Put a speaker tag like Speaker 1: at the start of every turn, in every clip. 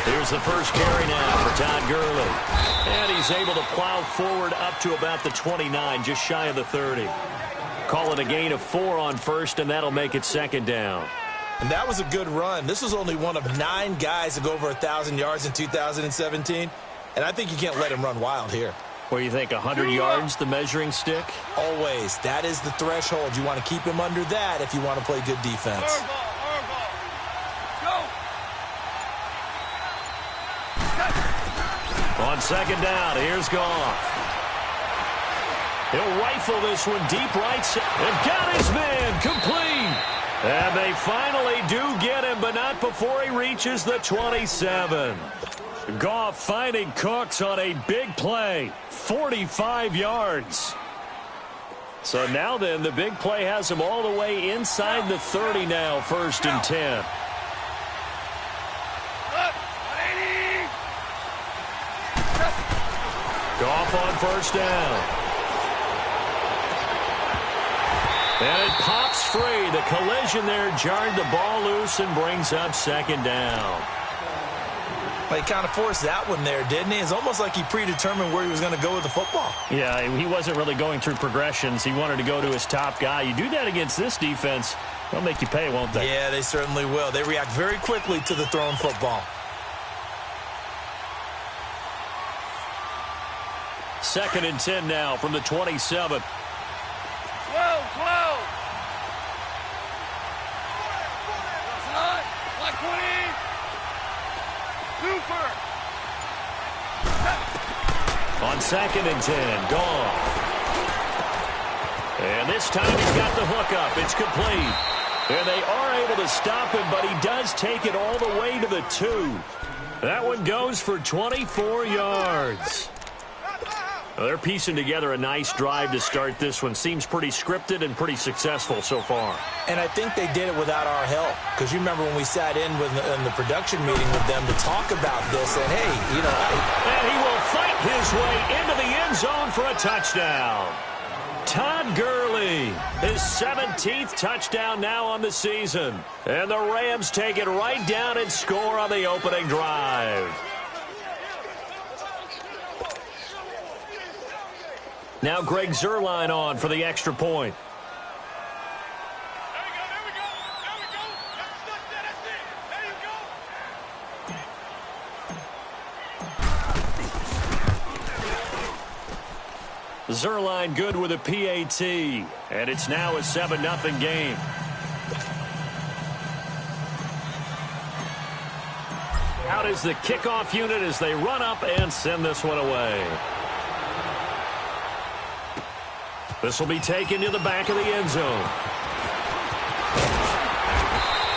Speaker 1: Here's the first carry now for Todd Gurley. And he's able to plow forward up to about the 29, just shy of the 30. Call it a gain of 4 on first, and that'll make it second down.
Speaker 2: And that was a good run. This was only one of 9 guys to go over 1,000 yards in 2017. And I think you can't let him run wild here.
Speaker 1: Where you think 100 yards, the measuring stick?
Speaker 2: Always. That is the threshold. You want to keep him under that if you want to play good defense.
Speaker 1: On second down, here's Goff. He'll rifle this one deep right side. And got his man complete. And they finally do get him, but not before he reaches the 27. Goff finding Cooks on a big play. 45 yards. So now then, the big play has him all the way inside the 30 now, first and 10. Goff on first down. And it pops free. The collision there jarred the ball loose and brings up second down.
Speaker 2: Well, he kind of forced that one there, didn't he? It's almost like he predetermined where he was going to go with the football.
Speaker 1: Yeah, he wasn't really going through progressions. He wanted to go to his top guy. You do that against this defense, they'll make you pay, won't they?
Speaker 2: Yeah, they certainly will. They react very quickly to the thrown football.
Speaker 1: Second and 10 now from the 27.
Speaker 3: 12. Super.
Speaker 1: On second and 10, Goff. And this time he's got the hook up. It's complete. And they are able to stop him, but he does take it all the way to the 2. That one goes for 24 yards. Well, they're piecing together a nice drive to start this one. Seems pretty scripted and pretty successful so far.
Speaker 2: And I think they did it without our help. Because you remember when we sat in the production meeting with them to talk about this. And, hey, you know.
Speaker 1: And he will fight his way into the end zone for a touchdown. Todd Gurley, his 17th touchdown now on the season. And the Rams take it right down and score on the opening drive. Now Greg Zuerlein on for the extra point. Zuerlein good with a PAT. And it's now a 7-0 game. Out is the kickoff unit as they run up and send this one away. This will be taken to the back of the end zone.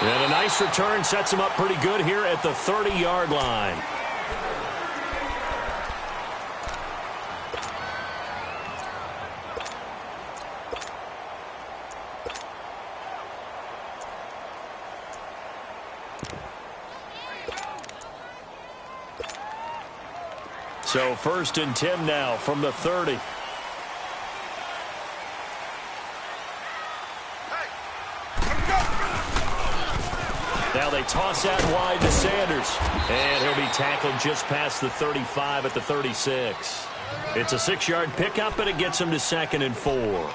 Speaker 1: And a nice return sets him up pretty good here at the 30-yard line. So first and 10 now from the 30. Now they toss out wide to Sanders. And he'll be tackled just past the 35 at the 36. It's a 6-yard pickup, and it gets him to second and 4.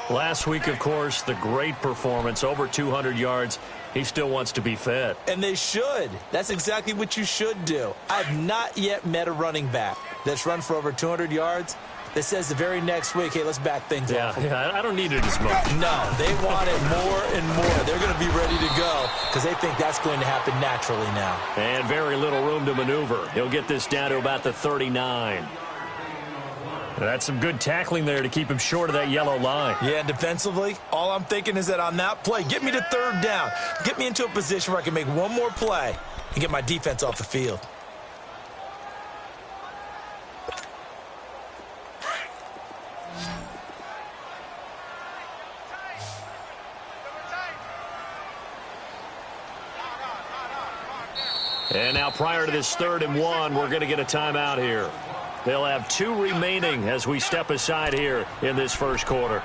Speaker 1: Last week, of course, the great performance, over 200 yards. He still wants to be fed.
Speaker 2: And they should. That's exactly what you should do. I've not yet met a running back that's run for over 200 yards that says the very next week, hey, let's back things off.
Speaker 1: Yeah, I don't need it as much.
Speaker 2: No, they want it more and more. They're going to be ready to go because they think that's going to happen naturally now.
Speaker 1: And very little room to maneuver. He'll get this down to about the 39. That's some good tackling there to keep him short of that yellow line.
Speaker 2: Yeah, defensively, all I'm thinking is that on that play, get me to third down. Get me into a position where I can make one more play and get my defense off the field.
Speaker 1: And now prior to this 3rd and 1, we're going to get a timeout here. They'll have 2 remaining as we step aside here in this first quarter.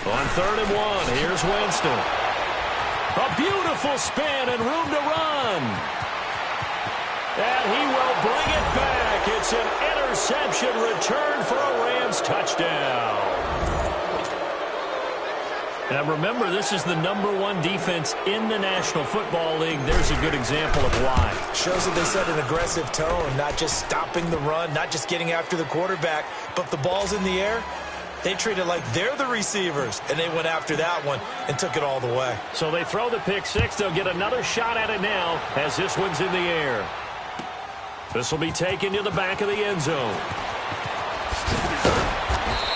Speaker 1: On 3rd and 1, here's Winston. A beautiful spin and room to run. And he will bring it back. It's an interception return for a Rams touchdown. Now remember, this is the #1 defense in the National Football League. There's a good example of why.
Speaker 2: Shows that they set an aggressive tone, not just stopping the run, not just getting after the quarterback, but if the ball's in the air, they treat it like they're the receivers, and they went after that one and took it all the way.
Speaker 1: So they throw the pick six. They'll get another shot at it now as this one's in the air. This will be taken to the back of the end zone.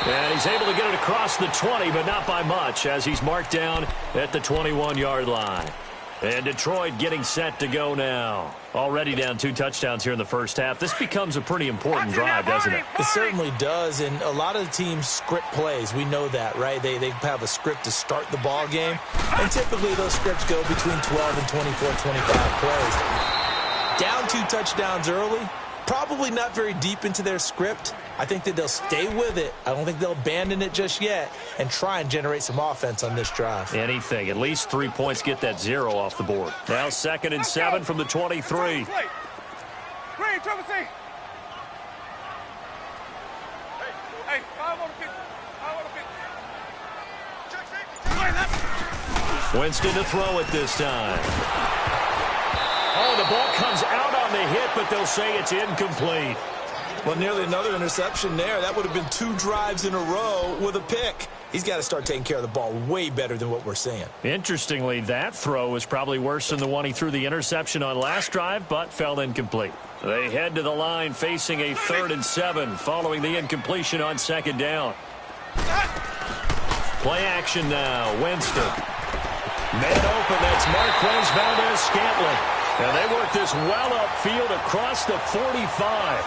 Speaker 1: And he's able to get it across the 20, but not by much, as he's marked down at the 21-yard line. And Detroit getting set to go now. Already down 2 touchdowns here in the first half. This becomes a pretty important drive, doesn't it?
Speaker 2: It certainly does, and a lot of the teams script plays. We know that, right? They have a script to start the ball game, and typically those scripts go between 12 and 24, 25 plays. Down 2 touchdowns early, probably not very deep into their script. I think that they'll stay with it. I don't think they'll abandon it just yet and try and generate some offense on this drive.
Speaker 1: Anything. At least 3 points, get that 0 off the board. Now 2nd and 7 from the 23. Winston to throw it this time. Oh, the ball comes out on the hit, but they'll say it's incomplete.
Speaker 2: Well, nearly another interception there. That would have been 2 drives in a row with a pick. He's got to start taking care of the ball way better than what we're seeing.
Speaker 1: Interestingly, that throw was probably worse than the one he threw the interception on last drive, but fell incomplete. They head to the line facing a 3rd and 7 following the incompletion on 2nd down. Play action now. Winston. Man open. That's Marquez Valdez-Scantling. And they work this well upfield across the 45.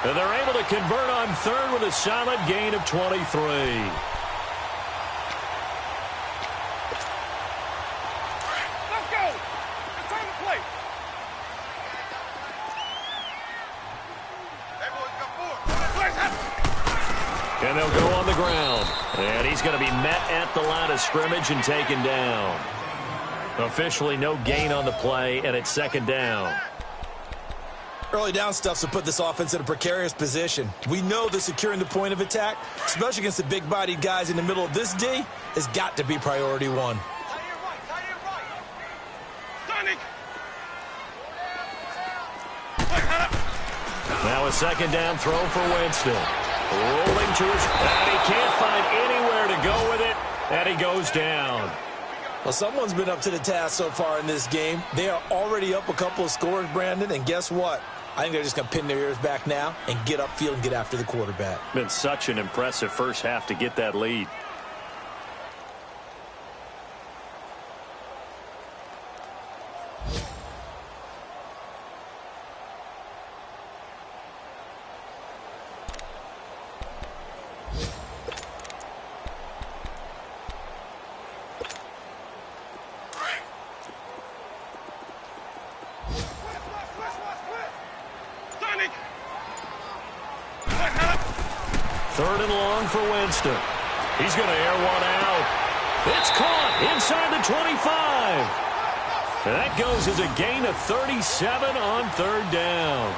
Speaker 1: And they're able to convert on 3rd with a solid gain of 23.
Speaker 3: Let's go. It's time to play.
Speaker 1: And they'll go on the ground. And he's going to be met at the line of scrimmage and taken down. Officially no gain on the play, and it's 2nd down.
Speaker 2: Early down stuff to put this offense in a precarious position. We know that securing the point of attack, especially against the big-bodied guys in the middle of this D, has got to be priority 1.
Speaker 1: Now a 2nd down throw for Winston. Rolling to his... And he can't find anywhere to go with it, and he goes down.
Speaker 2: Well, someone's been up to the task so far in this game. They are already up a couple of scores, Brandon, and guess what? I think they're just going to pin their ears back now and get upfield and get after the quarterback.
Speaker 1: Been such an impressive first half to get that lead. Third and long for Winston. He's going to air one out. It's caught inside the 25. And that goes as a gain of 37 on 3rd down.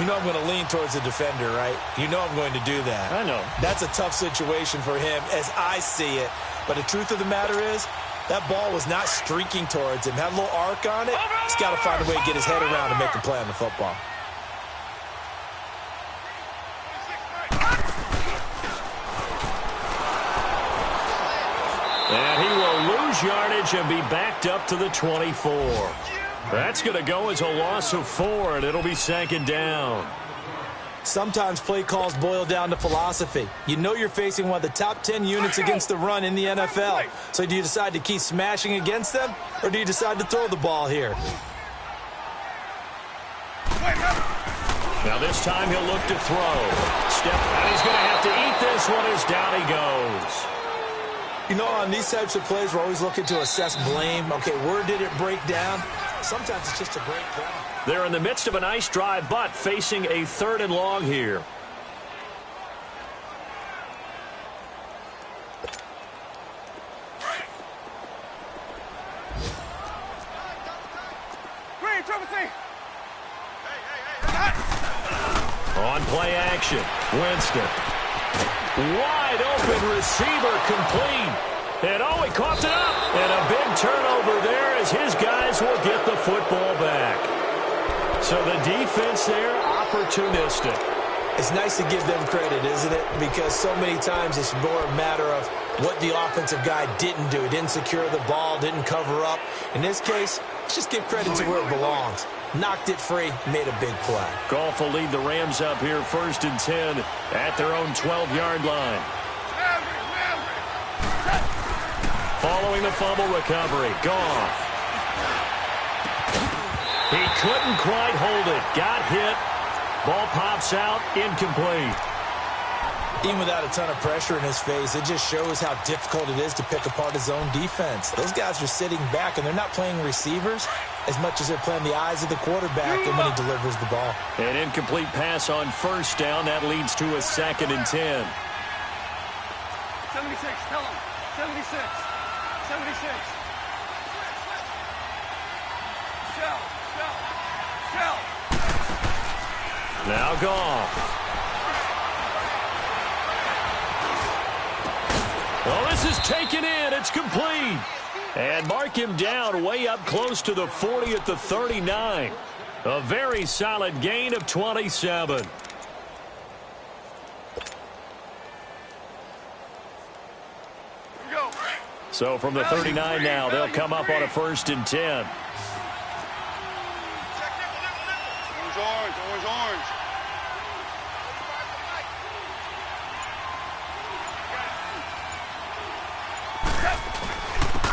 Speaker 2: You know I'm going to lean towards the defender, right? You know I'm going to do that.
Speaker 1: I know.
Speaker 2: That's a tough situation for him as I see it. But the truth of the matter is, that ball was not streaking towards him. Had a little arc on it. He's got to find a way to get his head around and make a play on the football.
Speaker 1: And he will lose yardage and be backed up to the 24. That's going to go as a loss of 4, and it'll be 2nd down.
Speaker 2: Sometimes play calls boil down to philosophy. You know you're facing one of the top 10 units against the run in the NFL. So do you decide to keep smashing against them, or do you decide to throw the ball here?
Speaker 1: Now this time he'll look to throw. And he's going to have to eat this one as down he goes.
Speaker 2: You know, on these types of plays, we're always looking to assess blame. Okay, where did it break down? Sometimes it's just a great play.
Speaker 1: They're in the midst of a nice drive, but facing a 3rd and long here. action. Winston. Wide open receiver complete. And he coughed it up. And a big turnover there as his guys will get the football back. So the defense there, opportunistic.
Speaker 2: It's nice to give them credit, isn't it? Because so many times it's more a matter of what the offensive guy didn't do. Didn't secure the ball, didn't cover up. In this case, let's just give credit to where it belongs. Knocked it free, made a big play.
Speaker 1: Goff will lead the Rams up here 1st and 10 at their own 12-yard line. Following the fumble recovery, Goff. He couldn't quite hold it. Got hit. Ball pops out, incomplete.
Speaker 2: Even without a ton of pressure in his face, it just shows how difficult it is to pick apart his own defense. Those guys are sitting back, and they're not playing receivers as much as they're playing the eyes of the quarterback and when he delivers the ball.
Speaker 1: An incomplete pass on 1st down. That leads to a 2nd and 10.
Speaker 3: 76, tell him. 76. 76. Shell.
Speaker 1: Now Goff. Well, this is taken in. It's complete. And mark him down way up close to the 40 at the 39. A very solid gain of 27. So from the 39 now, they'll come up on a 1st and 10.
Speaker 3: Orange.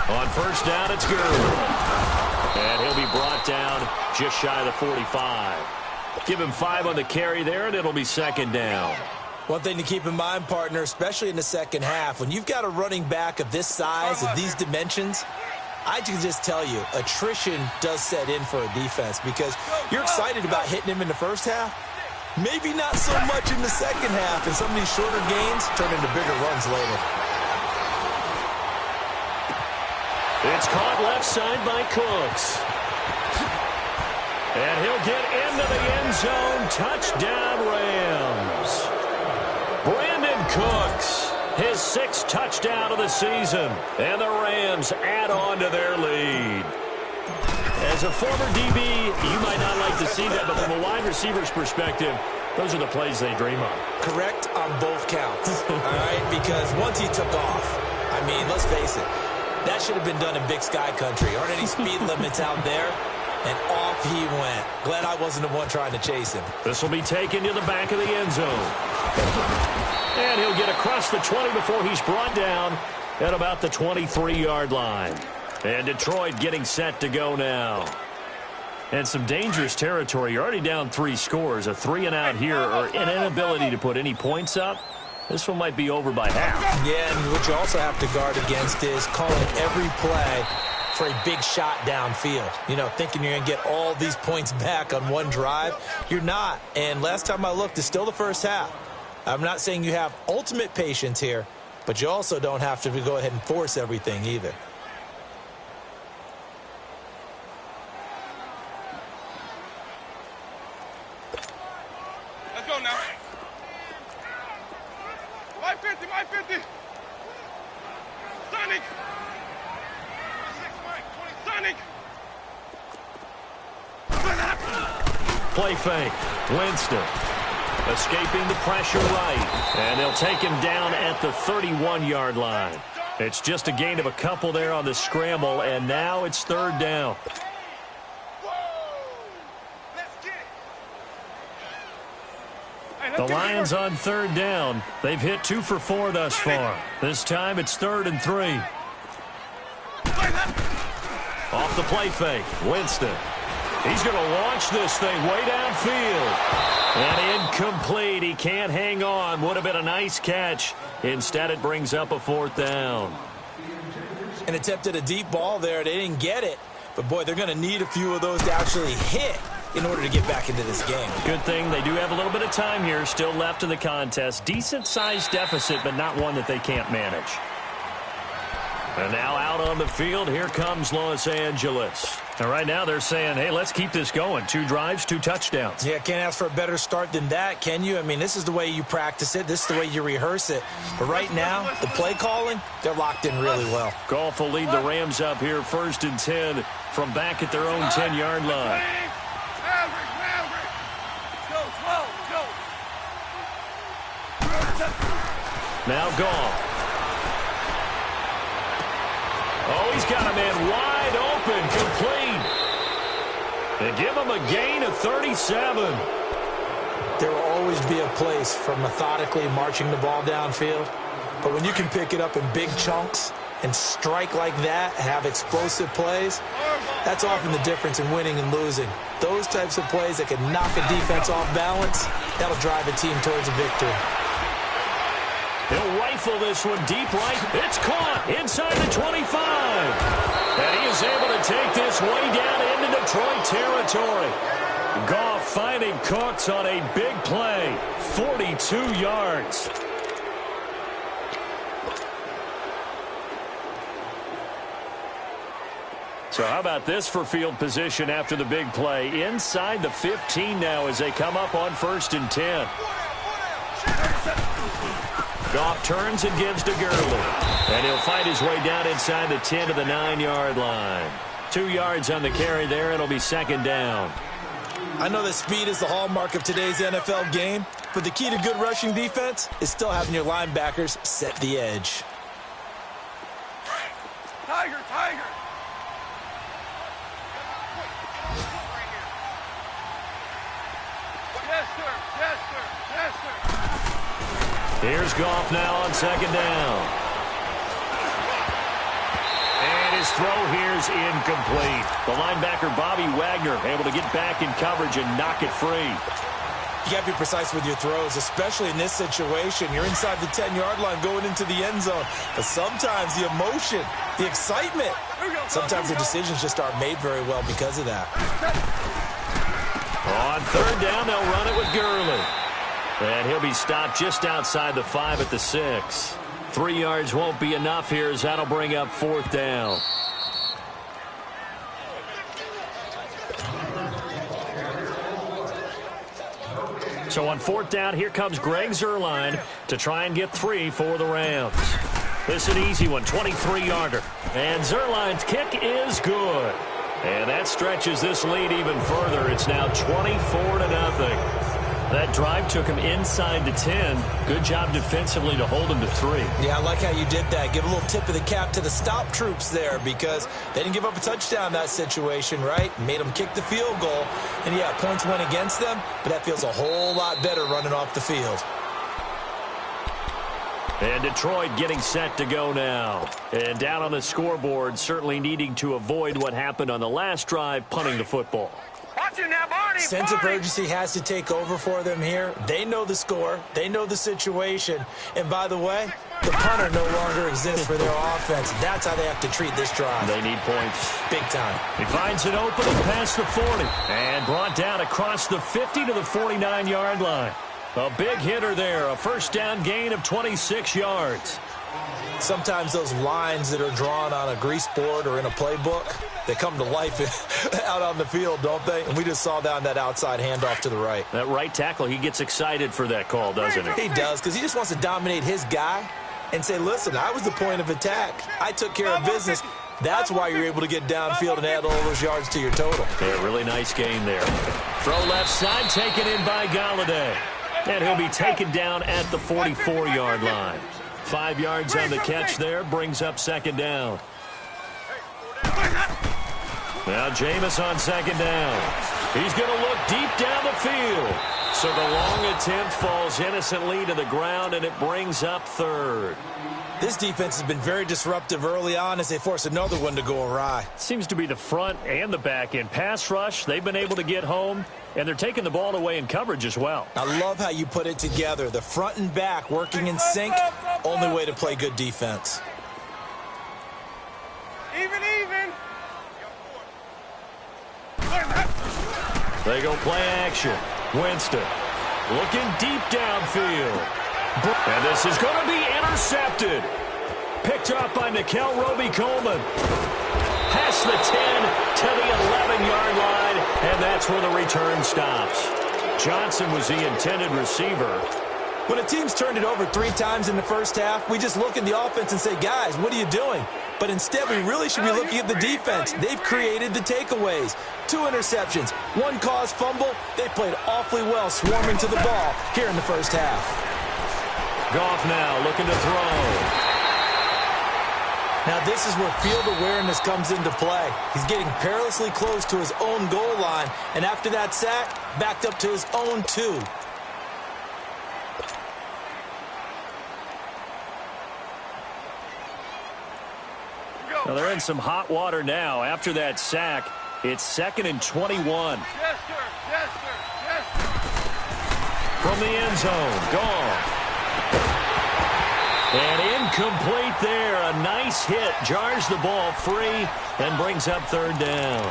Speaker 1: On 1st down, it's good. And he'll be brought down just shy of the 45. Give him 5 on the carry there, and it'll be 2nd down.
Speaker 2: One thing to keep in mind, partner, especially in the second half, when you've got a running back of this size, of these dimensions, I can just tell you, attrition does set in for a defense because you're excited about hitting him in the first half. Maybe not so much in the second half, and some of these shorter gains turn into bigger runs later.
Speaker 1: It's caught left side by Cooks. And he'll get into the end zone. Touchdown, Rams. Brandon Cooks, his 6th touchdown of the season. And the Rams add on to their lead. As a former DB, you might not like to see that, but from a wide receiver's perspective, those are the plays they dream of.
Speaker 2: Correct on both counts, all right? Because once he took off, I mean, let's face it, that should have been done in Big Sky Country. Aren't any speed limits out there? And off he went. Glad I wasn't the one trying to chase him.
Speaker 1: This will be taken to the back of the end zone. And he'll get across the 20 before he's brought down at about the 23-yard line. And Detroit getting set to go now. And some dangerous territory. You're already down 3 scores. A 3-and-out here, or an inability to put any points up. This one might be over by half.
Speaker 2: Yeah, and what you also have to guard against is calling every play for a big shot downfield. You know, thinking you're going to get all these points back on one drive. You're not. And last time I looked, it's still the first half. I'm not saying you have ultimate patience here, but you also don't have to go ahead and force everything either.
Speaker 3: Let's go now. My 50. Sonic. Sonic.
Speaker 1: Play fake. Winston escaping the pressure right. And they'll take him down at the 31-yard line. It's just a gain of a couple there on the scramble, and now it's 3rd down. The Lions on 3rd down. They've hit 2 for 4 thus far. This time it's 3rd and 3. Off the play fake. Winston. He's going to launch this thing way downfield. And incomplete. He can't hang on. Would have been a nice catch. Instead, it brings up a 4th down.
Speaker 2: And attempted a deep ball there. They didn't get it. But, boy, they're going to need a few of those to actually hit in order to get back into this game.
Speaker 1: Good thing they do have a little bit of time here still left in the contest. Decent-sized deficit, but not one that they can't manage. And now out on the field, here comes Los Angeles. And right now they're saying, hey, let's keep this going. 2 drives, 2 touchdowns.
Speaker 2: Yeah, can't ask for a better start than that, can you? I mean, this is the way you practice it. This is the way you rehearse it. But right now, the play calling, they're locked in really well.
Speaker 1: Goff will lead the Rams up here 1st and 10 from back at their own 10-yard line. Now Goff. Oh, he's got a man wide open, complete. They give him a gain of 37.
Speaker 2: There will always be a place for methodically marching the ball downfield. But when you can pick it up in big chunks and strike like that, have explosive plays, that's often the difference in winning and losing. Those types of plays that can knock a defense off balance, that'll drive a team towards a victory.
Speaker 1: He'll rifle this one deep right. It's caught inside the 25. And he is able to take this way down into Detroit territory. Goff finding Cooks on a big play. 42 yards. So how about this for field position after the big play? Inside the 15 now as they come up on 1st and 10. Goff turns and gives to Gurley. And he'll fight his way down inside the 10 to the 9-yard line. 2 yards on the carry there. It'll be 2nd down.
Speaker 2: I know that speed is the hallmark of today's NFL game, but the key to good rushing defense is still having your linebackers set the edge.
Speaker 3: Tiger, Tiger. Yes, sir. Yes, sir. Yes, sir.
Speaker 1: Here's Goff now on 2nd down. And his throw here's incomplete. The linebacker, Bobby Wagner, able to get back in coverage and knock it free.
Speaker 2: You got to be precise with your throws, especially in this situation. You're inside the 10-yard line going into the end zone. But sometimes the emotion, the excitement, sometimes the decisions just aren't made very well because of that.
Speaker 1: On 3rd down, they'll run it with Gurley. And he'll be stopped just outside the 5 at the 6. 3 yards won't be enough here as that'll bring up 4th down. So on 4th down, here comes Greg Zuerlein to try and get 3 for the Rams. This is an easy one, 23-yarder. And Zuerlein's kick is good. And that stretches this lead even further. It's now 24-0. That drive took him inside the 10. Good job defensively to hold him to 3.
Speaker 2: Yeah, I like how you did that. Give a little tip of the cap to the stop troops there because they didn't give up a touchdown in that situation, right? Made them kick the field goal. And, yeah, points went against them, but that feels a whole lot better running off the field.
Speaker 1: And Detroit getting set to go now. And down on the scoreboard, certainly needing to avoid what happened on the last drive, punting the football.
Speaker 3: Watch it now, Barney.
Speaker 2: Sense of urgency has to take over for them here. They know the score. They know the situation. And by the way, the punter no longer exists for their offense. That's how they have to treat this drive.
Speaker 1: They need points.
Speaker 2: Big time.
Speaker 1: He finds an opening past the 40. And brought down across the 50 to the 49-yard line. A big hitter there. A 1st down gain of 26 yards.
Speaker 2: Sometimes those lines that are drawn on a grease board or in a playbook, they come to life out on the field, don't they? And we just saw down that outside handoff to the right.
Speaker 1: That right tackle, he gets excited for that call, doesn't he?
Speaker 2: He does, because he just wants to dominate his guy and say, listen, I was the point of attack. I took care of business. That's why you're able to get downfield and add all those yards to your total.
Speaker 1: Yeah, really nice game there. Throw left side, taken in by Galladay. And he'll be taken down at the 44-yard line. 5 yards on the catch there, brings up 2nd down. Now Jameis on 2nd down. He's going to look deep down the field. So the long attempt falls innocently to the ground, and it brings up 3rd.
Speaker 2: This defense has been very disruptive early on as they force another one to go awry.
Speaker 1: Seems to be the front and the back end. Pass rush, they've been able to get home, and they're taking the ball away in coverage as well.
Speaker 2: I love how you put it together. The front and back working in sync, only way to play good defense.
Speaker 3: Even.
Speaker 1: They go play action. Winston looking deep downfield. And this is going to be intercepted. Picked up by Nickel Roby-Coleman. Past the 10 to the 11-yard line, and that's where the return stops. Johnson was the intended receiver.
Speaker 2: When a team's turned it over 3 times in the first half, we just look at the offense and say, guys, what are you doing? But instead, we really should be looking at the defense. They've created the takeaways. 2 interceptions, 1 caused fumble. They played awfully well swarming to the ball here in the first half.
Speaker 1: Goff now looking to throw.
Speaker 2: Now this is where field awareness comes into play. He's getting perilously close to his own goal line, and after that sack, backed up to his own 2.
Speaker 1: Well, they're in some hot water now. After that sack, it's 2nd and 21.
Speaker 3: Yes, sir. Yes, sir. Yes, sir.
Speaker 1: From the end zone, Goff. And incomplete there. A nice hit. Jars the ball free and brings up 3rd down.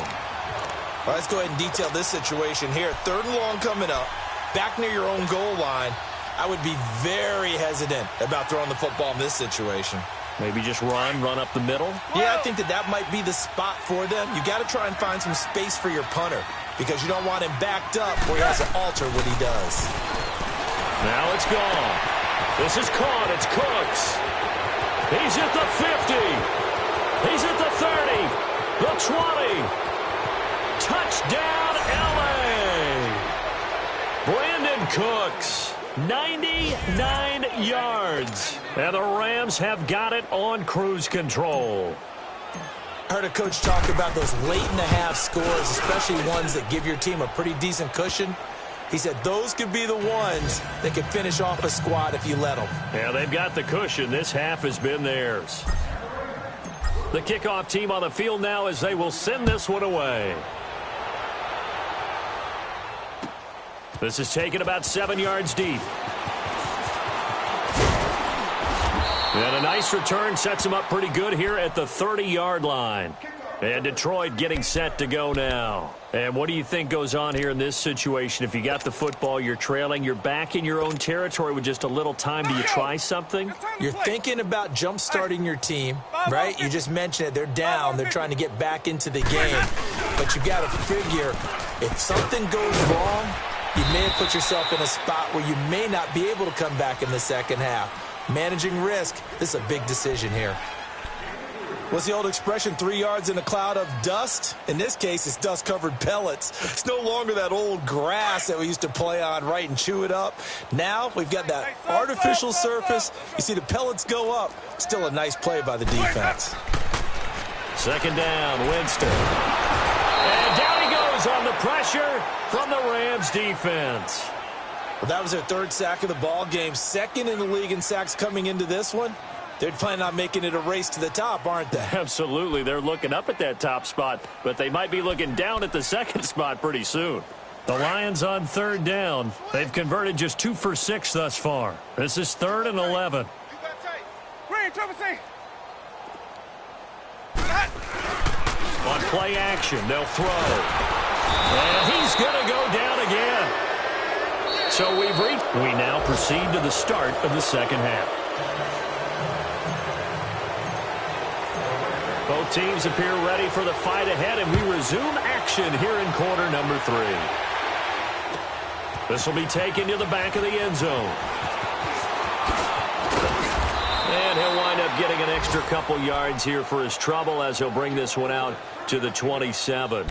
Speaker 2: Well, let's go ahead and detail this situation here. 3rd and long coming up. Back near your own goal line. I would be very hesitant about throwing the football in this situation.
Speaker 1: Maybe just run up the middle?
Speaker 2: Yeah, I think that might be the spot for them. You got to try and find some space for your punter because you don't want him backed up where he has to alter what he does.
Speaker 1: Now it's gone. This is caught. It's Cooks. He's at the 50. He's at the 30. The 20. Touchdown, L.A. Brandon Cooks. 99 yards. And the Rams have got it on cruise control.
Speaker 2: I heard a coach talk about those late-in-the-half scores, especially ones that give your team a pretty decent cushion. He said those could be the ones that could finish off a squad if you let them.
Speaker 1: Yeah, they've got the cushion. This half has been theirs. The kickoff team on the field now as they will send this one away. This is taken about 7 yards deep. And a nice return sets him up pretty good here at the 30-yard line. And Detroit getting set to go now. And what do you think goes on here in this situation? If you got the football, you're trailing, you're back in your own territory with just a little time. Do you try something?
Speaker 2: You're thinking about jump-starting your team, right? You just mentioned it. They're down. They're trying to get back into the game. But you got to figure if something goes wrong, you may have put yourself in a spot where you may not be able to come back in the second half. Managing risk, this is a big decision here. What's the old expression, 3 yards in a cloud of dust? In this case, it's dust-covered pellets. It's no longer that old grass that we used to play on, right, and chew it up. Now we've got that artificial surface. You see the pellets go up. Still a nice play by the defense.
Speaker 1: 2nd down, Winston. And down he goes on the pressure from the Rams defense.
Speaker 2: Well, that was their 3rd sack of the ball game. 2nd in the league in sacks coming into this one. They're planning on making it a race to the top, aren't they?
Speaker 1: Absolutely. They're looking up at that top spot, but they might be looking down at the 2nd spot pretty soon. The Lions on 3rd down. They've converted just 2 for 6 thus far. This is 3rd and 11. On play action, they'll throw. And he's going to go down again. So we now proceed to the start of the second half. Both teams appear ready for the fight ahead, and we resume action here in quarter number 3. This will be taken to the back of the end zone. And he'll wind up getting an extra couple yards here for his trouble as he'll bring this one out to the 27.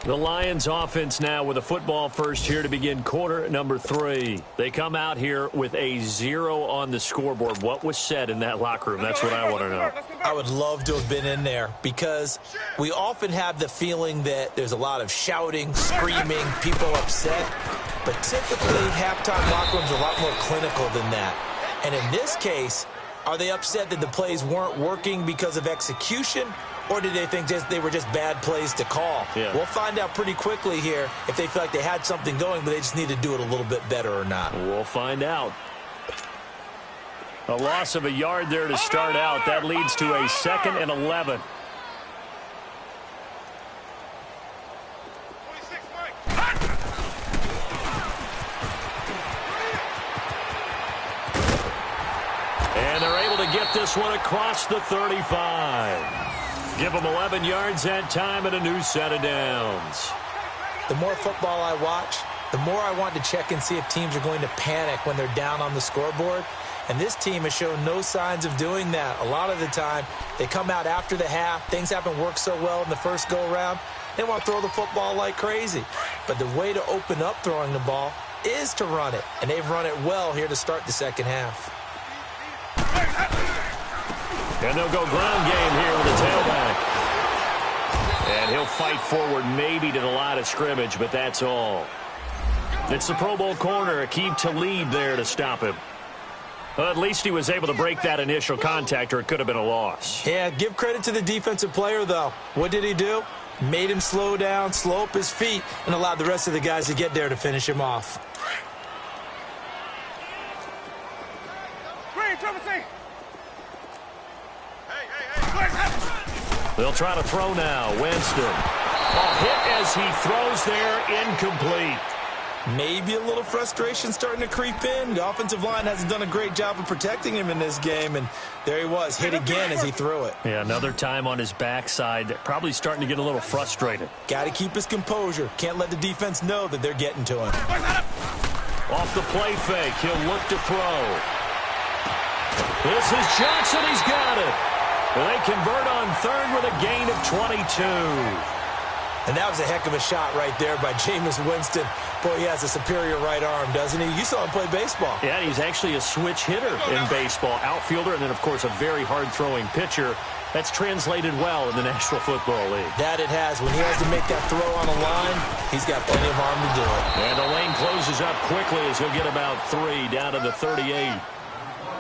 Speaker 1: The Lions offense now with a football first here to begin quarter number 3. They come out here with a 0 on the scoreboard. What was said in that locker room? That's what I want to know.
Speaker 2: I would love to have been in there because we often have the feeling that there's a lot of shouting, screaming, people upset. But typically, halftime locker rooms are a lot more clinical than that. And in this case, are they upset that the plays weren't working because of execution? Or did they think they were just bad plays to call?
Speaker 1: Yeah.
Speaker 2: We'll find out pretty quickly here if they feel like they had something going, but they just need to do it a little bit better or not.
Speaker 1: We'll find out. A loss of a yard there to start out. That leads to a 2nd and 11. And they're able to to get this one across the 35. Give them 11 yards that time and a new set of downs.
Speaker 2: The more football I watch, the more I want to check and see if teams are going to panic when they're down on the scoreboard. And this team has shown no signs of doing that. A lot of the time, they come out after the half. Things haven't worked so well in the first go-around. They want to throw the football like crazy. But the way to open up throwing the ball is to run it. And they've run it well here to start the second half.
Speaker 1: And they'll go ground game here with the tailback. And he'll fight forward maybe to the line of scrimmage, but that's all. It's the Pro Bowl corner, Aqib Talib there to stop him. Well, at least he was able to break that initial contact, or it could have been a loss.
Speaker 2: Yeah, give credit to the defensive player, though. What did he do? Made him slow down, slow up his feet, and allowed the rest of the guys to get there to finish him off.
Speaker 1: They'll try to throw now. Winston. Hit as he throws there, incomplete.
Speaker 2: Maybe a little frustration starting to creep in. The offensive line hasn't done a great job of protecting him in this game, and there he was, hit again as he threw it.
Speaker 1: Yeah, another time on his backside, probably starting to get a little frustrated.
Speaker 2: Got to keep his composure. Can't let the defense know that they're getting to him.
Speaker 1: Off the play fake, he'll look to throw. This is Johnson, he's got it. They convert on third with a gain of 22.
Speaker 2: And that was a heck of a shot right there by Jameis Winston. Boy, he has a superior right arm, doesn't he? You saw him play baseball.
Speaker 1: Yeah, he's actually a switch hitter in baseball. Outfielder, and then, of course, a very hard-throwing pitcher. That's translated well in the National Football League.
Speaker 2: That it has. When he has to make that throw on a line, he's got plenty of arm to do it.
Speaker 1: And the lane closes up quickly as he'll get about 3 down to the 38.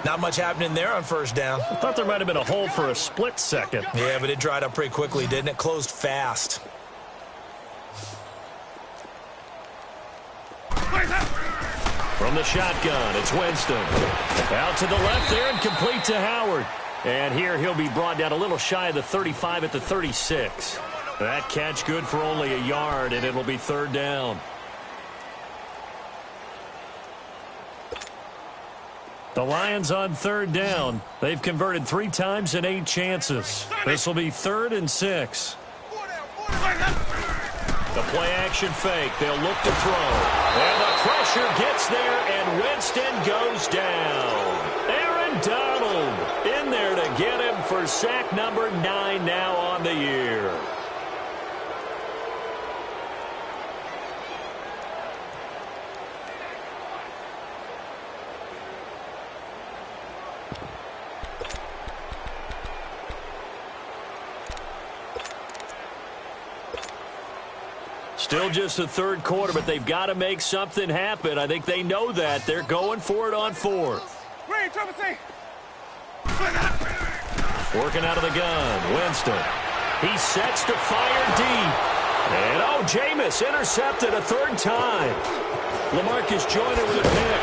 Speaker 2: Not much happening there on first down.
Speaker 1: I thought there might have been a hole for a split second.
Speaker 2: Yeah, but it dried up pretty quickly, didn't it? Closed fast.
Speaker 1: From the shotgun, it's Winston. Out to the left there and complete to Howard. And here he'll be brought down a little shy of the 35 at the 36. That catch good for only a yard, and it'll be third down. The Lions on third down. They've converted 3 times in 8 chances. This will be 3rd and 6. The play-action fake. They'll look to throw. And the pressure gets there, and Winston goes down. Aaron Donald in there to get him for sack number 9 now on the year. Still just the third quarter, but they've got to make something happen. I think they know that. They're going for it on 4th. Working out of the gun. Winston. He sets to fire deep. And, Jameis intercepted a 3rd time. LaMarcus Joyner with a pick.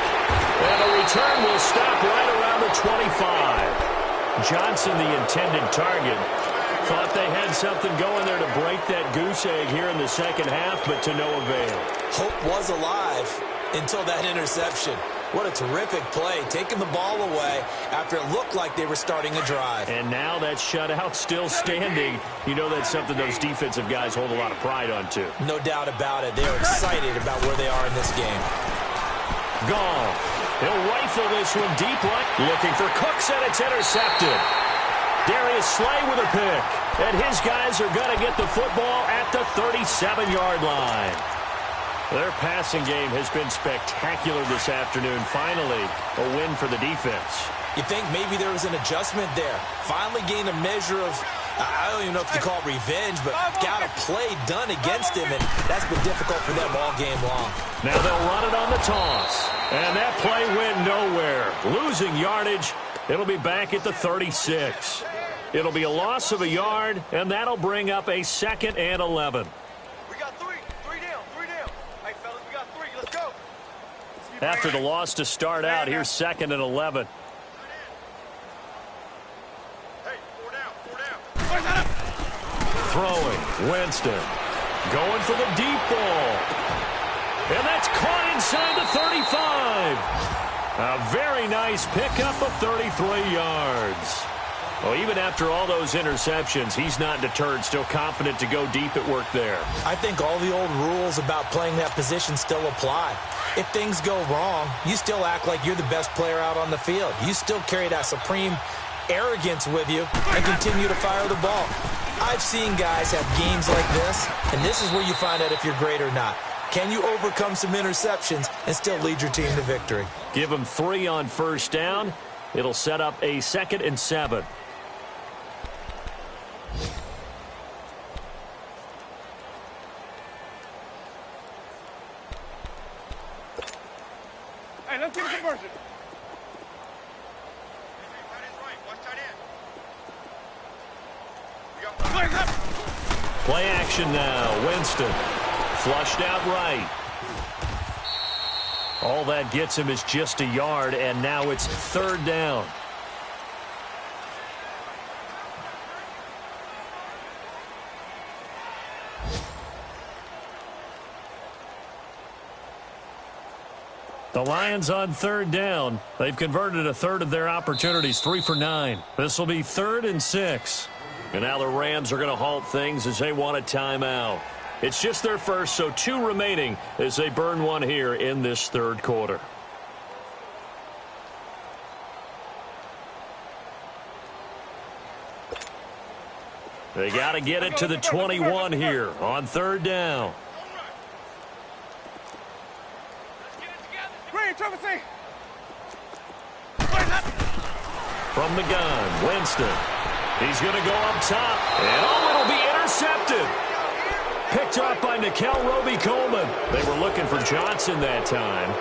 Speaker 1: And the return will stop right around the 25. Johnson, the intended target. Thought they had something going there to break that goose egg here in the second half, but to no avail.
Speaker 2: Hope was alive until that interception. What a terrific play, taking the ball away after it looked like they were starting a drive.
Speaker 1: And now that shutout still standing. You know that's something those defensive guys hold a lot of pride on, too.
Speaker 2: No doubt about it. They're excited about where they are in this game.
Speaker 1: Goff. He'll rifle this one deep right. Looking for Cooks, and it's intercepted. Darius Slay with a pick. And his guys are going to get the football at the 37-yard line. Their passing game has been spectacular this afternoon. Finally, a win for the defense.
Speaker 2: You think maybe there was an adjustment there. Finally gained a measure of, I don't even know if you call it revenge, but got a play done against him, and that's been difficult for them all game long.
Speaker 1: Now they'll run it on the toss. And that play went nowhere. Losing yardage. It'll be back at the 36. It'll be a loss of a yard, and that'll bring up a 2nd and 11.
Speaker 3: We got 3. 3 down. 3 down. Hey, fellas, we got 3. Let's go.
Speaker 1: After the loss to start out, here's 2nd and 11.
Speaker 3: Hey, 4 down. 4 down.
Speaker 1: Throwing, Winston. Going for the deep ball. And that's caught inside the 35. A very nice pickup of 33 yards. Well, even after all those interceptions, he's not deterred, still confident to go deep at work there.
Speaker 2: I think all the old rules about playing that position still apply. If things go wrong, you still act like you're the best player out on the field. You still carry that supreme arrogance with you and continue to fire the ball. I've seen guys have games like this, and this is where you find out if you're great or not. Can you overcome some interceptions and still lead your team to victory?
Speaker 1: Give him 3 on first down. It'll set up a 2nd and 7.
Speaker 3: Hey, let's get a conversion.
Speaker 1: Play action now. Winston. Flushed out right. All that gets him is just a yard, and now it's 3rd down. The Lions on 3rd down. They've converted a third of their opportunities, 3 for 9. This will be 3rd and 6. And now the Rams are going to halt things as they want a timeout. It's just their first, so 2 remaining as they burn one here in this 3rd quarter. They got to get it to the 21 here on 3rd down. From the gun, Winston. He's going to go up top, and it'll be intercepted. Picked off by Nickel Roby-Coleman. They were looking for Johnson that time.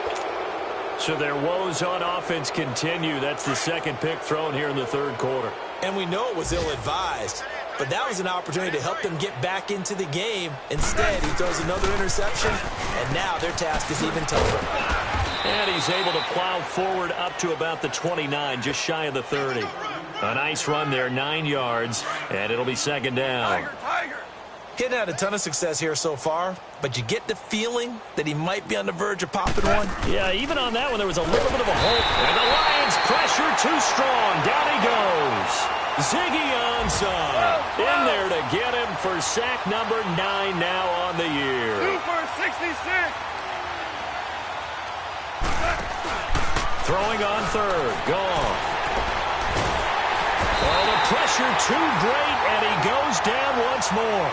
Speaker 1: So their woes on offense continue. That's the 2nd pick thrown here in the 3rd quarter.
Speaker 2: And we know it was ill-advised, but that was an opportunity to help them get back into the game. Instead, he throws another interception, and now their task is even tougher.
Speaker 1: And he's able to plow forward up to about the 29, just shy of the 30. A nice run there, 9 yards, and it'll be 2nd down.
Speaker 2: Hitting had a ton of success here so far, but you get the feeling that he might be on the verge of popping one.
Speaker 1: Yeah, even on that one, there was a little bit of a hole. And the Lions pressure too strong. Down he goes. Ziggy Ansah in there to get him for sack number 9 now on the year.
Speaker 3: 2 for 66.
Speaker 1: Throwing on 3rd. Goff. Oh, the pressure too great, and he goes down once more.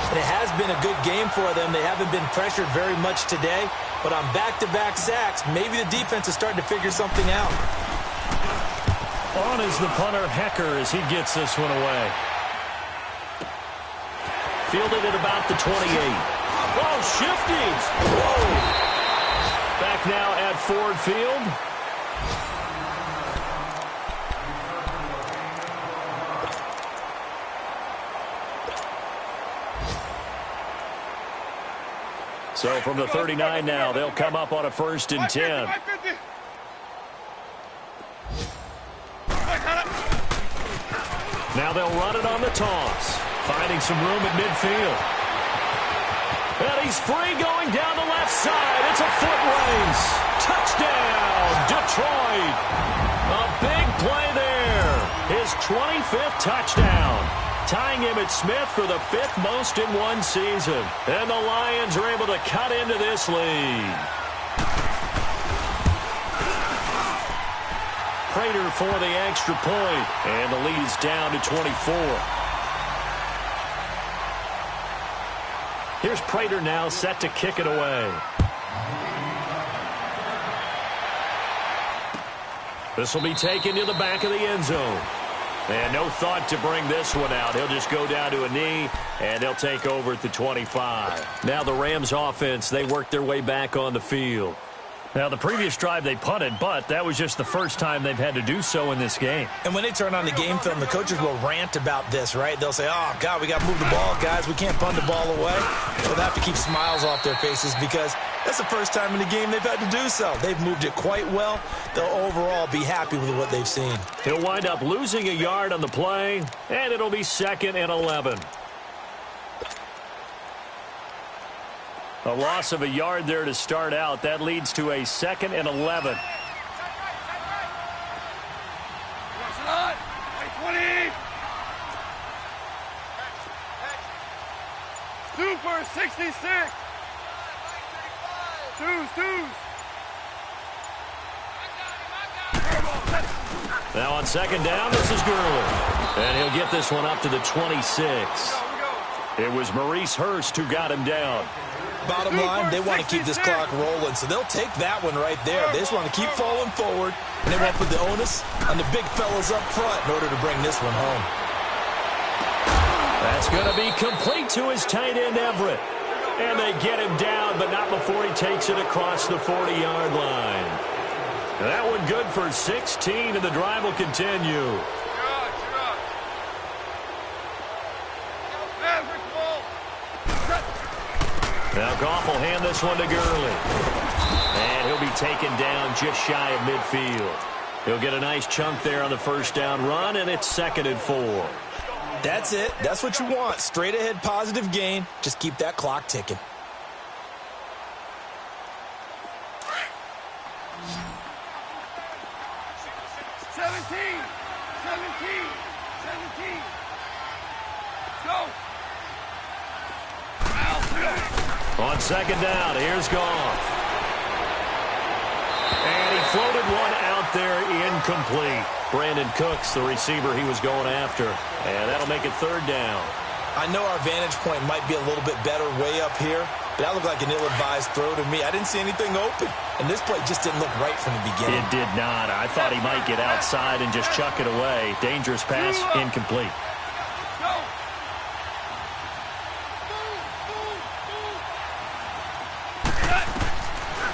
Speaker 2: And it has been a good game for them. They haven't been pressured very much today, but on back-to-back sacks, maybe the defense is starting to figure something out.
Speaker 1: On is the punter, Hecker, as he gets this one away. Fielded at about the 28. Oh, shifty. Whoa. Back now at Ford Field. So from the 39 now, they'll come up on a 1st and 10. Now they'll run it on the toss, finding some room at midfield. And he's free going down the left side. It's a foot race. Touchdown, Detroit. A big play there. His 25th touchdown. Tying him at Smith for the 5th most in one season. And the Lions are able to cut into this lead. Prater for the extra point. And the lead is down to 24. Here's Prater now set to kick it away. This will be taken to the back of the end zone. And no thought to bring this one out. He'll just go down to a knee, and they'll take over at the 25. Now the Rams offense, they work their way back on the field. Now, the previous drive they punted, but that was just the first time they've had to do so in this game.
Speaker 2: And when they turn on the game film, the coaches will rant about this, right? They'll say, oh, God, we got to move the ball, guys. We can't punt the ball away. They'll have to keep smiles off their faces because that's the first time in the game they've had to do so. They've moved it quite well. They'll overall be happy with what they've seen.
Speaker 1: He'll wind up losing a yard on the play, and it'll be 2nd and 11. A loss of a yard there to start out. That leads to a 2nd and 11.
Speaker 3: 66. Twos.
Speaker 1: Now on second down, this is Gurley. And he'll get this one up to the 26. It was Maurice Hurst who got him down.
Speaker 2: Bottom line, they want to keep this clock rolling, so they'll take that one right there. They just want to keep falling forward, and they want to put the onus on the big fellas up front in order to bring this one home.
Speaker 1: That's going to be complete to his tight end, Everett. And they get him down, but not before he takes it across the 40-yard line. That one good for 16, and the drive will continue. Now Goff will hand this one to Gurley. And he'll be taken down just shy of midfield. He'll get a nice chunk there on the first down run, and it's 2nd and 4.
Speaker 2: That's it. That's what you want. Straight ahead positive gain. Just keep that clock ticking.
Speaker 3: Go.
Speaker 1: On second down, here's Goff. And he floated one out there incomplete. Brandon Cooks, the receiver he was going after. And that'll make it 3rd down.
Speaker 2: I know our vantage point might be a little bit better way up here, but that looked like an ill-advised throw to me. I didn't see anything open, and this play just didn't look right from the beginning.
Speaker 1: It did not. I thought he might get outside and just chuck it away. Dangerous pass, incomplete.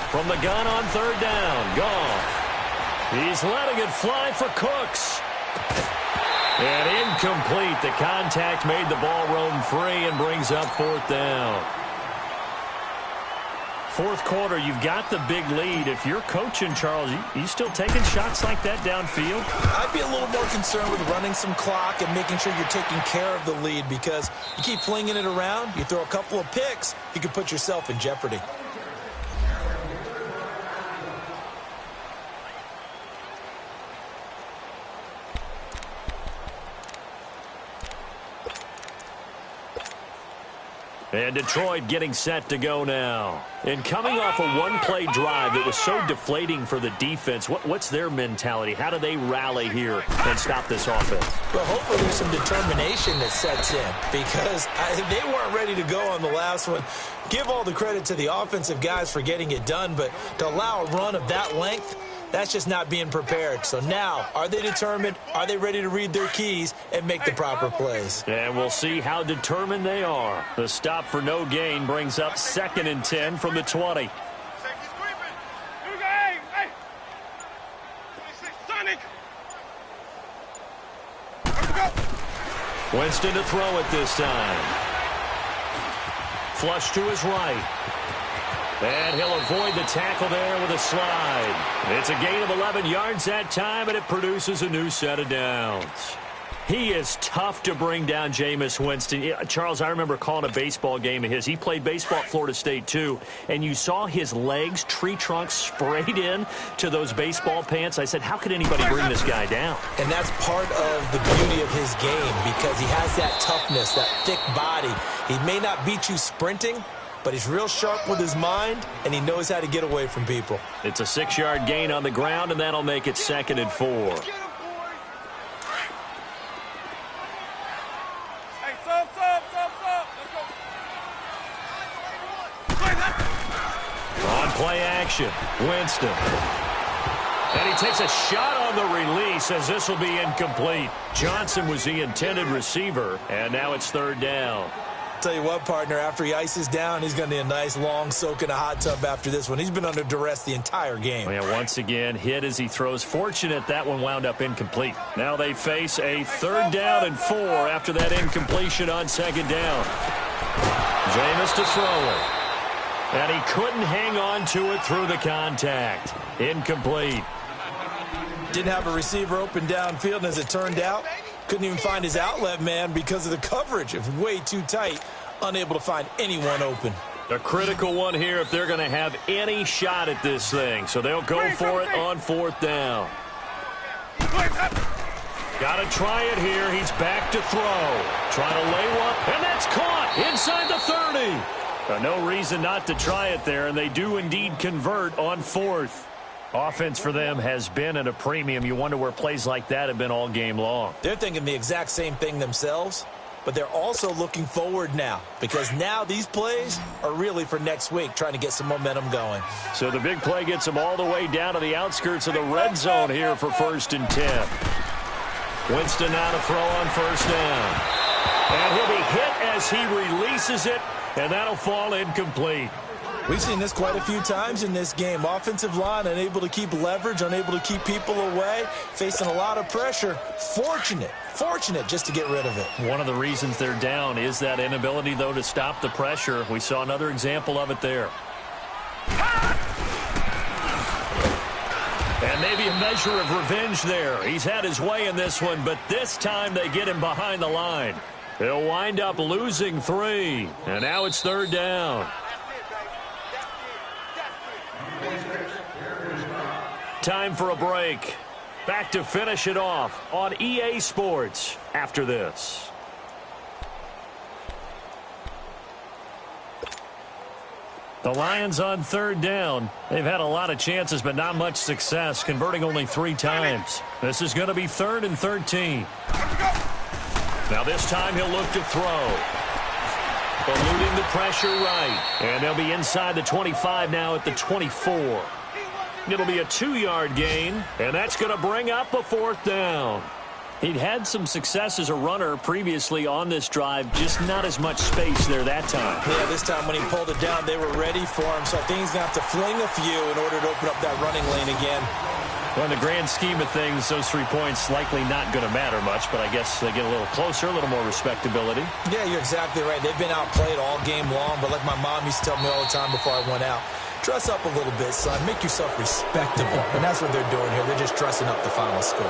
Speaker 1: From the gun on 3rd down, Goff. He's letting it fly for Cooks. And incomplete. The contact made the ball roam free and brings up 4th down. 4th quarter, you've got the big lead. If you're coaching, Charles, you still taking shots like that downfield?
Speaker 2: I'd be a little more concerned with running some clock and making sure you're taking care of the lead, because you keep flinging it around, you throw a couple of picks, you could put yourself in jeopardy.
Speaker 1: And Detroit getting set to go now. And coming off a one-play drive that was so deflating for the defense, what's their mentality? How do they rally here and stop this offense?
Speaker 2: Well, hopefully there's some determination that sets in, because they weren't ready to go on the last one. Give all the credit to the offensive guys for getting it done, but to allow a run of that length, that's just not being prepared. So now, are they determined? Are they ready to read their keys and make the proper plays?
Speaker 1: And we'll see how determined they are. The stop for no gain brings up 2nd and 10 from the 20. Winston to throw it this time. Flush to his right. And he'll avoid the tackle there with a slide. It's a gain of 11 yards that time, and it produces a new set of downs. He is tough to bring down, Jameis Winston. Charles, I remember calling a baseball game of his. He played baseball at Florida State, too, and you saw his legs, tree trunks sprayed in to those baseball pants. I said, how could anybody bring this guy down?
Speaker 2: And that's part of the beauty of his game, because he has that toughness, that thick body. He may not beat you sprinting, but he's real sharp with his mind, and he knows how to get away from people.
Speaker 1: It's a 6-yard gain on the ground, and that'll make it 2nd and 4.
Speaker 3: Hey, sub. Let's go.
Speaker 1: On play action, Winston. And he takes a shot on the release, as this will be incomplete. Johnson was the intended receiver, and now it's 3rd down.
Speaker 2: Tell you what, partner, after he ices down, he's going to need a nice long soak in a hot tub after this one. He's been under duress the entire game.
Speaker 1: And once again, hit as he throws. Fortunate that one wound up incomplete. Now they face a 3rd down and 4 after that incompletion on 2nd down. Jameis to throw it. And he couldn't hang on to it through the contact. Incomplete.
Speaker 2: Didn't have a receiver open downfield, and as it turned out, couldn't even find his outlet man because of the coverage. It was way too tight, unable to find anyone open.
Speaker 1: A critical one here if they're going to have any shot at this thing. So they'll go for it on 4th down. Got to try it here. He's back to throw. Trying to lay one, and that's caught inside the 30. No reason not to try it there, and they do indeed convert on fourth. Offense for them has been at a premium. You wonder where plays like that have been all game long.
Speaker 2: They're thinking the exact same thing themselves, but they're also looking forward now because now these plays are really for next week, trying to get some momentum going.
Speaker 1: So the big play gets them all the way down to the outskirts of the red zone here for 1st and 10. Winston now to throw on 1st down. And he'll be hit as he releases it, and that'll fall incomplete.
Speaker 2: We've seen this quite a few times in this game. Offensive line unable to keep leverage, unable to keep people away, facing a lot of pressure. Fortunate just to get rid of it.
Speaker 1: One of the reasons they're down is that inability, though, to stop the pressure. We saw another example of it there. And maybe a measure of revenge there. He's had his way in this one, but this time they get him behind the line. He'll wind up losing 3, and now it's 3rd down. Time for a break. Back to finish it off on EA Sports after this. The Lions on 3rd down. They've had a lot of chances, but not much success, converting only 3 times. This is going to be 3rd and 13. Now this time he'll look to throw. Eluding the pressure right. And they'll be inside the 25 now at the 24. It'll be a 2-yard gain, and that's going to bring up a 4th down. He'd had some success as a runner previously on this drive, just not as much space there that time.
Speaker 2: Yeah, this time when he pulled it down, they were ready for him, so I think he's going to have to fling a few in order to open up that running lane again.
Speaker 1: Well, in the grand scheme of things, those 3 points likely not going to matter much, but I guess they get a little closer, a little more respectability.
Speaker 2: Yeah, you're exactly right. They've been outplayed all game long, but like my mom used to tell me all the time before I went out, dress up a little bit, son. Make yourself respectable. And that's what they're doing here. They're just dressing up the final score.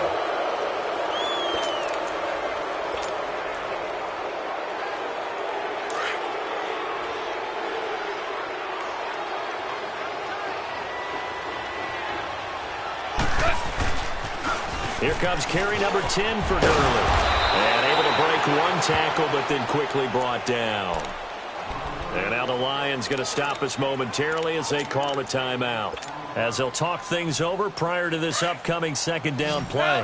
Speaker 1: Here comes carry number 10 for Gurley. And able to break 1 tackle, but then quickly brought down. And now the Lions going to stop us momentarily as they call a timeout, as they'll talk things over prior to this upcoming 2nd down play.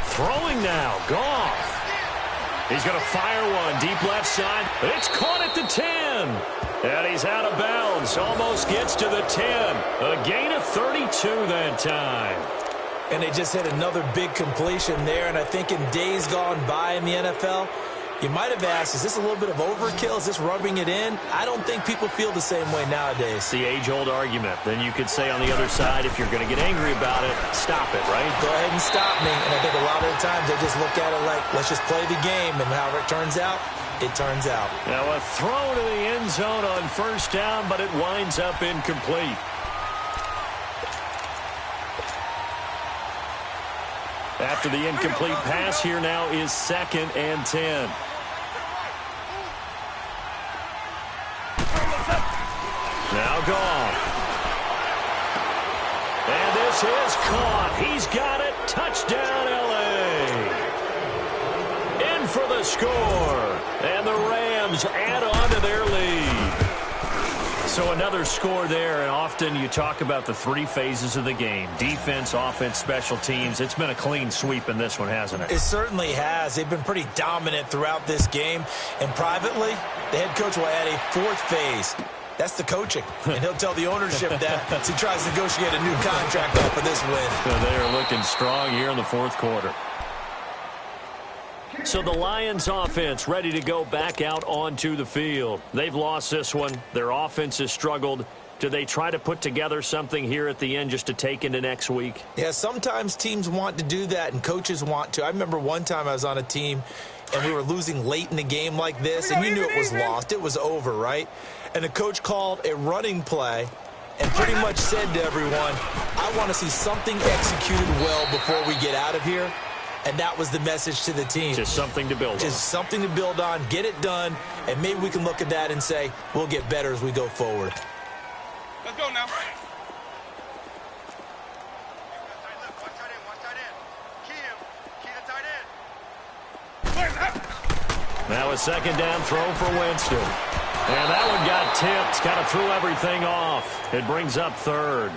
Speaker 1: Throwing now, Goff. He's going to fire one deep left side. It's caught at the 10. And he's out of bounds. Almost gets to the 10. A gain of 32 that time.
Speaker 2: And they just hit another big completion there. And I think in days gone by in the NFL, you might have asked, is this a little bit of overkill? Is this rubbing it in? I don't think people feel the same way nowadays.
Speaker 1: It's the age-old argument. Then you could say on the other side, if you're going to get angry about it, stop it, right?
Speaker 2: Go ahead and stop me. And I think a lot of the times they just look at it like, let's just play the game. And however it turns out, it turns out.
Speaker 1: Now a throw to the end zone on 1st down, but it winds up incomplete. After the incomplete pass, here now is 2nd and 10. Now Goff. And this is caught. He's got it. Touchdown, L.A. In for the score. And the Rams add on to their lead. So another score there, and often you talk about the 3 phases of the game. Defense, offense, special teams. It's been a clean sweep in this one, hasn't it?
Speaker 2: It certainly has. They've been pretty dominant throughout this game. And privately, the head coach will add a 4th phase. That's the coaching. And he'll tell the ownership that as he tries to negotiate a new contract off of this win.
Speaker 1: So they are looking strong here in the 4th quarter. So the Lions offense ready to go back out onto the field. They've lost this one. Their offense has struggled. Do they try to put together something here at the end just to take into next week?
Speaker 2: Yeah, sometimes teams want to do that and coaches want to. I remember one time I was on a team and we were losing late in the game like this, and you knew it was lost. It was over, right? And the coach called a running play and pretty much said to everyone, I want to see something executed well before we get out of here. And that was the message to the team.
Speaker 1: Just something to build on.
Speaker 2: Just something to build on, get it done, and maybe we can look at that and say, we'll get better as we go forward.
Speaker 3: Let's go now.
Speaker 1: Now a second down throw for Winston. And that one got tipped, kind of threw everything off. It brings up third.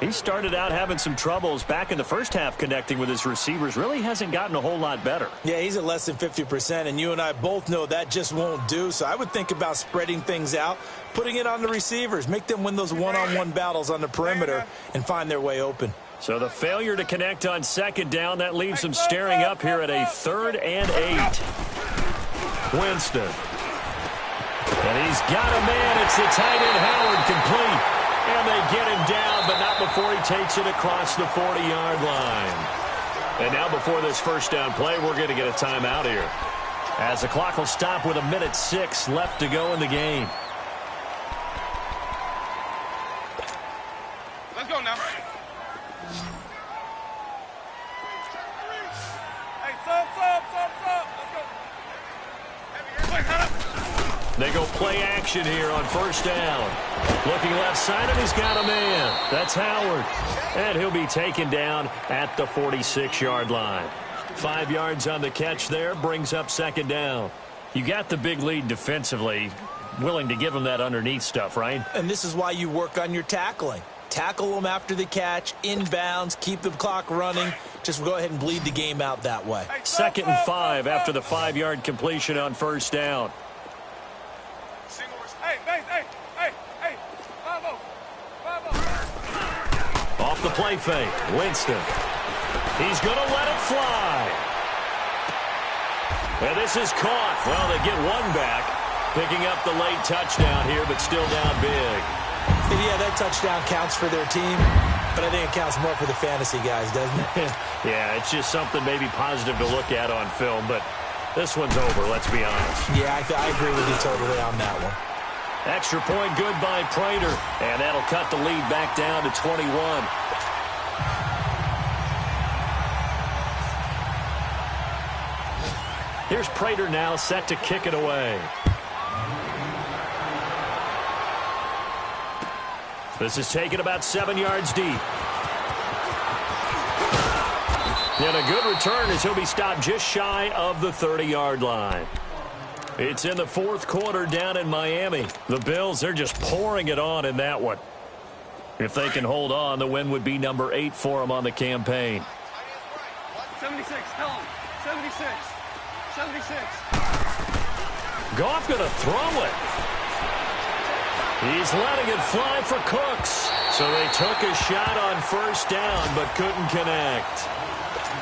Speaker 1: He started out having some troubles back in the first half connecting with his receivers. Really hasn't gotten a whole lot better.
Speaker 2: Yeah, he's at less than 50%, and you and I both know that just won't do. So I would think about spreading things out, putting it on the receivers, make them win those one-on-one battles on the perimeter and find their way open.
Speaker 1: So the failure to connect on second down, that leaves him staring up here at a 3rd and 8. Winston. And he's got a man. It's the tight end Howard, complete. And they get him down, but not before he takes it across the 40-yard line. And now before this first down play, we're going to get a timeout here, as the clock will stop with 1:06 left to go in the game.
Speaker 3: Let's go now. Hey, sub. Let's go.
Speaker 1: They go play action here on first down. Looking left side, and he's got a man. That's Howard. And he'll be taken down at the 46-yard line. 5 yards on the catch there, brings up second down. You got the big lead defensively. Willing to give him that underneath stuff, right?
Speaker 2: And this is why you work on your tackling. Tackle them after the catch, inbounds, keep the clock running. Just go ahead and bleed the game out that way.
Speaker 1: 2nd and 5 after the 5-yard completion on first down. Off the play fake, Winston. He's going to let it fly. And this is caught. Well, they get one back, picking up the late touchdown here, but still down big.
Speaker 2: And yeah, that touchdown counts for their team, but I think it counts more for the fantasy guys, doesn't it?
Speaker 1: Yeah, it's just something maybe positive to look at on film, but this one's over, let's be honest.
Speaker 2: Yeah, I agree with you totally on that one.
Speaker 1: Extra point good by Prater, and that'll cut the lead back down to 21. Here's Prater now set to kick it away. This is taken about 7 yards deep. And a good return as he'll be stopped just shy of the 30-yard line. It's in the 4th quarter down in Miami. The Bills, they're just pouring it on in that one. If they can hold on, the win would be number 8 for them on the campaign.
Speaker 3: 76, tell him. 76. 76.
Speaker 1: Goff going to throw it. He's letting it fly for Cooks. So they took a shot on first down, but couldn't connect.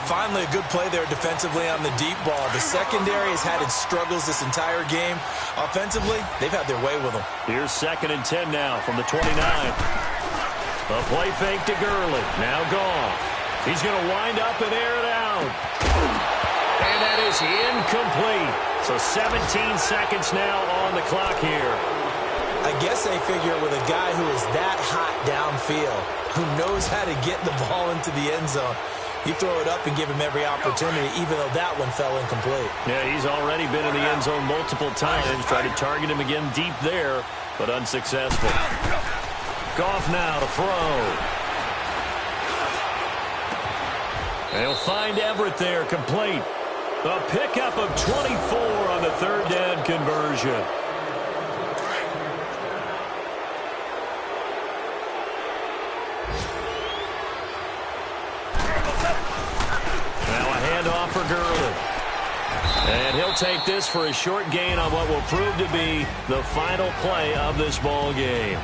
Speaker 2: Finally, a good play there defensively on the deep ball. The secondary has had its struggles this entire game. Offensively, they've had their way with them.
Speaker 1: Here's 2nd and 10 now from the 29. A play fake to Gurley. Now Goff. He's going to wind up and air it out. And that is incomplete. So 17 seconds now on the clock here.
Speaker 2: I guess they figure with a guy who is that hot downfield, who knows how to get the ball into the end zone, you throw it up and give him every opportunity, even though that one fell incomplete.
Speaker 1: Yeah, he's already been in the end zone multiple times. Tried to target him again deep there, but unsuccessful. Goff now to throw. They'll find Everett there, complete. A pickup of 24 on the 3rd down conversion. For Gurley. And he'll take this for a short gain on what will prove to be the final play of this ball game.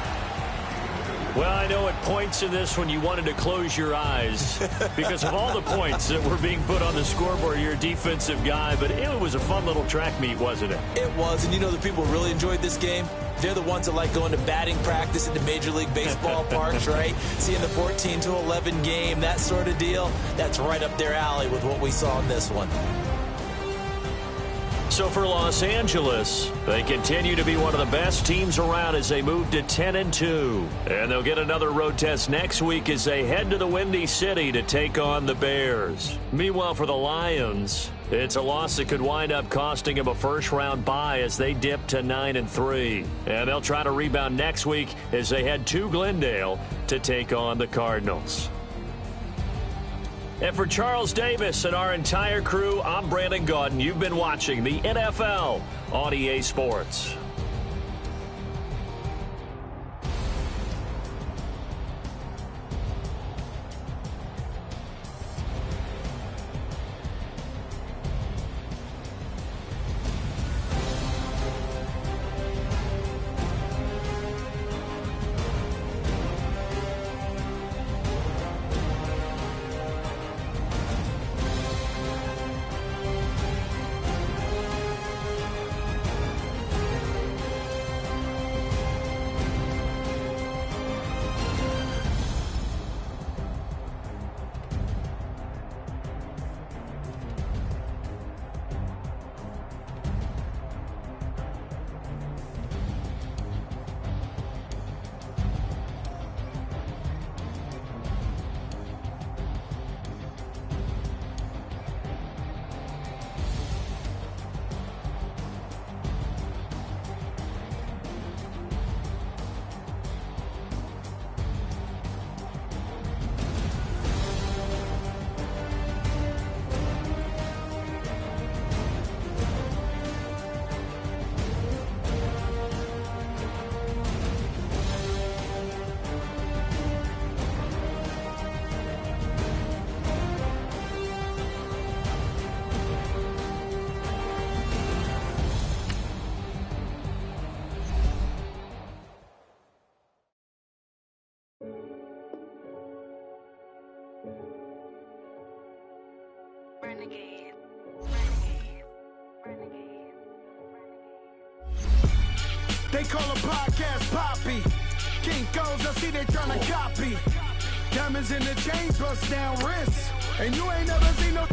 Speaker 1: Well, I know at points in this when you wanted to close your eyes because of all the points that were being put on the scoreboard. You're a defensive guy, but it was a fun little track meet, wasn't it?
Speaker 2: It was, and you know the people who really enjoyed this game? They're the ones that like going to batting practice at the Major League Baseball parks, right? Seeing the 14-11 game, that sort of deal. That's right up their alley with what we saw in this one.
Speaker 1: So for Los Angeles, they continue to be one of the best teams around as they move to 10-2. And they'll get another road test next week as they head to the Windy City to take on the Bears. Meanwhile, for the Lions, it's a loss that could wind up costing them a first-round bye as they dip to 9-3. And they'll try to rebound next week as they head to Glendale to take on the Cardinals. And for Charles Davis and our entire crew, I'm Brandon Gaudin. You've been watching the NFL on EA Sports.
Speaker 4: They call a podcast Poppy. Kinkos, I see they tryna copy. Diamonds in the chains, bust down wrists. And you ain't never seen no